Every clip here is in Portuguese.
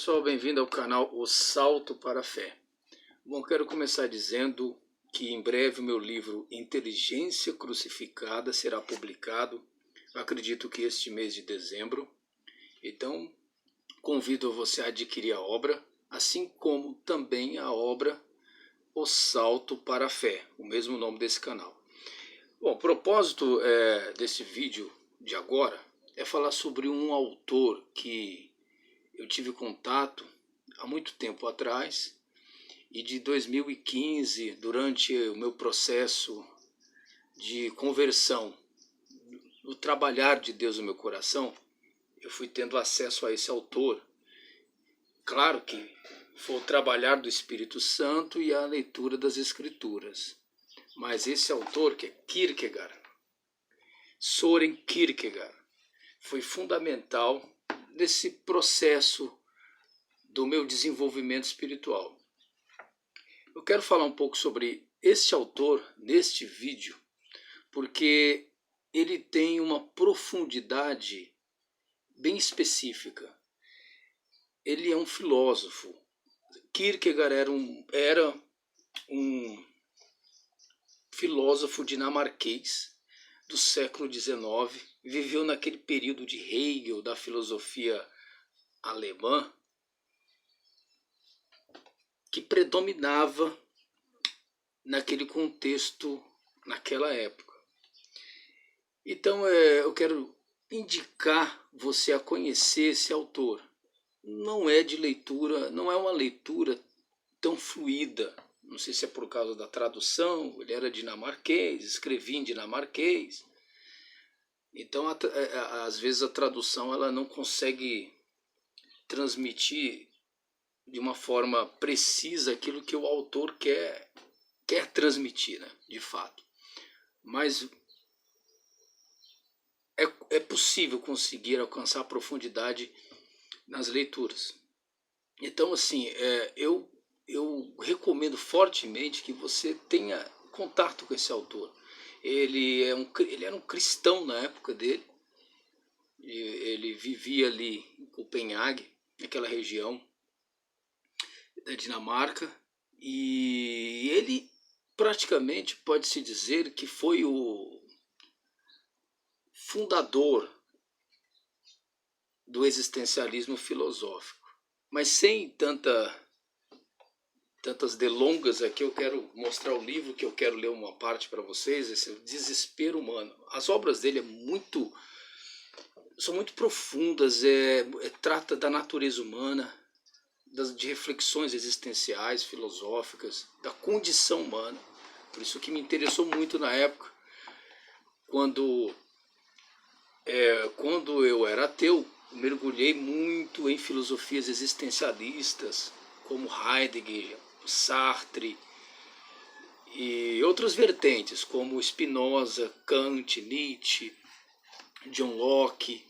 pessoal, bem-vindo ao canal O Salto para a Fé. Bom, quero começar dizendo que em breve o meu livro Inteligência Crucificada será publicado, eu acredito que este mês de dezembro. Então, convido você a adquirir a obra, assim como também a obra O Salto para a Fé, o mesmo nome desse canal. Bom, o propósito desse vídeo de agora é falar sobre um autor que eu tive contato há muito tempo atrás, e de 2015, durante o meu processo de conversão, o trabalhar de Deus no meu coração, eu fui tendo acesso a esse autor. Claro que foi o trabalhar do Espírito Santo e a leitura das Escrituras. Mas esse autor, que é Kierkegaard, Søren Kierkegaard, foi fundamental nesse processo do meu desenvolvimento espiritual. Eu quero falar um pouco sobre este autor neste vídeo, porque ele tem uma profundidade bem específica. Ele é um filósofo. Kierkegaard era um filósofo dinamarquês do século XIX, viveu naquele período de Hegel, da filosofia alemã, que predominava naquele contexto, naquela época. Então eu quero indicar você a conhecer esse autor. Não é de leitura, não é uma leitura tão fluida. Não sei se é por causa da tradução, ele era dinamarquês, escrevia em dinamarquês. Então, às vezes a tradução ela não consegue transmitir de uma forma precisa aquilo que o autor quer transmitir, né, de fato. Mas é possível conseguir alcançar a profundidade nas leituras. Então, assim, eu recomendo fortemente que você tenha contato com esse autor. Ele era um cristão na época dele. Ele vivia ali em Copenhague, naquela região da Dinamarca, e ele praticamente pode-se dizer que foi o fundador do existencialismo filosófico. Mas sem tantas delongas aqui, eu quero mostrar o livro, que eu quero ler uma parte para vocês, esse é o Desespero Humano. As obras dele são muito profundas, trata da natureza humana, de reflexões existenciais, filosóficas, da condição humana. Por isso que me interessou muito na época, quando eu era ateu, mergulhei muito em filosofias existencialistas, como Heidegger, Sartre e outras vertentes, como Spinoza, Kant, Nietzsche, John Locke,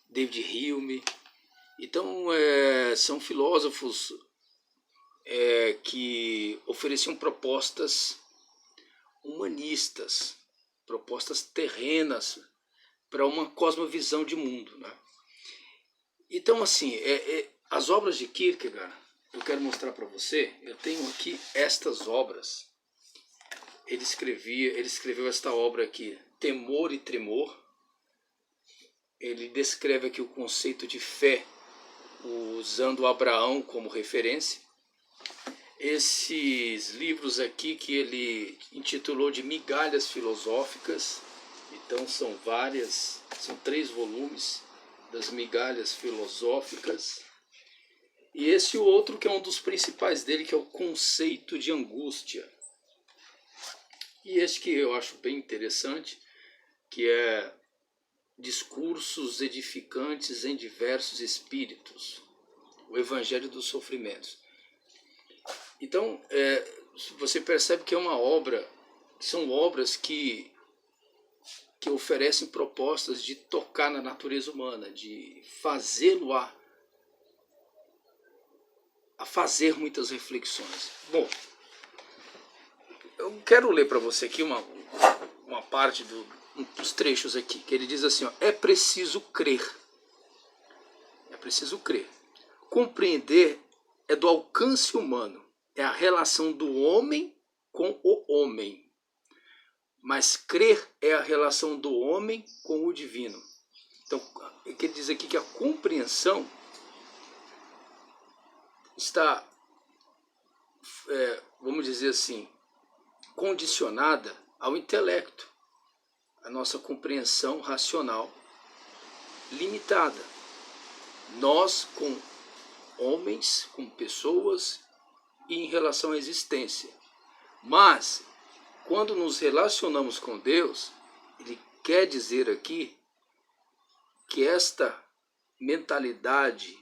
David Hume. Então, são filósofos que ofereciam propostas humanistas, propostas terrenas para uma cosmovisão de mundo, né? Então, assim, as obras de Kierkegaard, eu quero mostrar para você. Eu tenho aqui estas obras. Ele escreveu esta obra aqui, Temor e Tremor. Ele descreve aqui o conceito de fé, usando Abraão como referência. Esses livros aqui que ele intitulou de Migalhas Filosóficas. Então são 3 volumes das Migalhas Filosóficas. E esse outro que é um dos principais dele, que é o Conceito de Angústia. E este que eu acho bem interessante, que é Discursos Edificantes em Diversos Espíritos, o Evangelho dos Sofrimentos. Então, você percebe que é uma obra, são obras que oferecem propostas de tocar na natureza humana, de fazê-lo a fazer muitas reflexões. Bom, eu quero ler para você aqui uma parte dos trechos aqui, que ele diz assim, ó: é preciso crer. É preciso crer. compreender é do alcance humano, é a relação do homem com o homem. Mas crer é a relação do homem com o divino. Então, quer dizer aqui que a compreensão está, vamos dizer assim, condicionada ao intelecto, a nossa compreensão racional limitada. Nós, com homens, com pessoas e em relação à existência. Mas, quando nos relacionamos com Deus, ele quer dizer aqui que esta mentalidade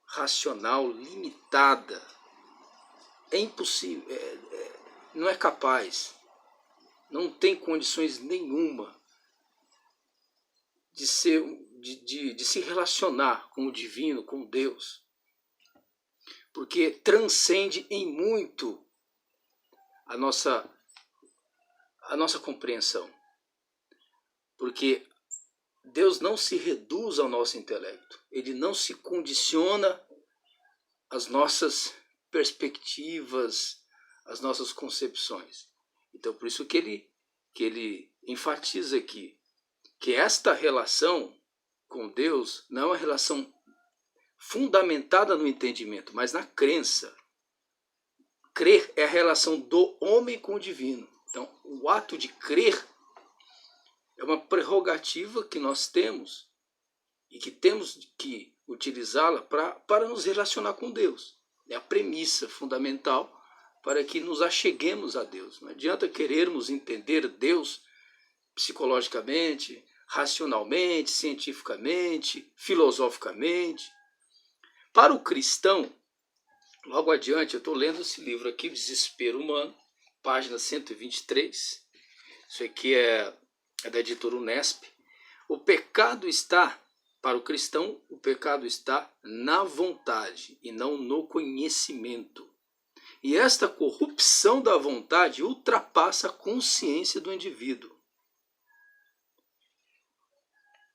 racional limitada é impossível, não é capaz, não tem condições nenhuma de se relacionar com o divino, com Deus, porque transcende em muito a nossa compreensão, porque Deus não se reduz ao nosso intelecto, ele não se condiciona às nossas perspectivas, às nossas concepções. Então, por isso que ele enfatiza aqui que esta relação com Deus não é uma relação fundamentada no entendimento, mas na crença. Crer é a relação do homem com o divino. Então, o ato de crer é uma prerrogativa que nós temos e que temos que utilizá-la para nos relacionar com Deus. É a premissa fundamental para que nos acheguemos a Deus. Não adianta querermos entender Deus psicologicamente, racionalmente, cientificamente, filosoficamente. Para o cristão, logo adiante, eu estou lendo esse livro aqui, Desespero Humano, página 123. Isso aqui é da editora Unesp. O pecado está, para o cristão, o pecado está na vontade e não no conhecimento. E esta corrupção da vontade ultrapassa a consciência do indivíduo.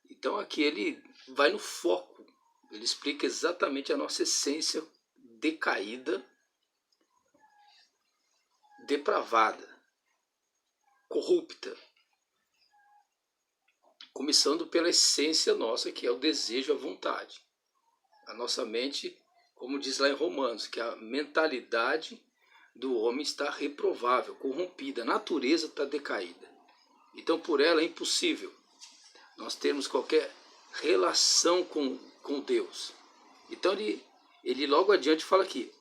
Então aqui ele vai no foco, ele explica exatamente a nossa essência decaída, depravada, corrupta, começando pela essência nossa, que é o desejo, a vontade. A nossa mente, como diz lá em Romanos, que a mentalidade do homem está reprovável, corrompida, a natureza está decaída. Então por ela é impossível nós termos qualquer relação com Deus. Então ele logo adiante fala aqui,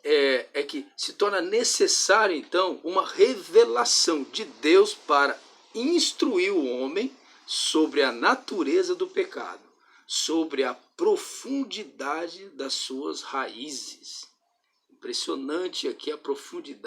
é que se torna necessário então uma revelação de Deus para instruir o homem sobre a natureza do pecado, sobre a profundidade das suas raízes. Impressionante aqui a profundidade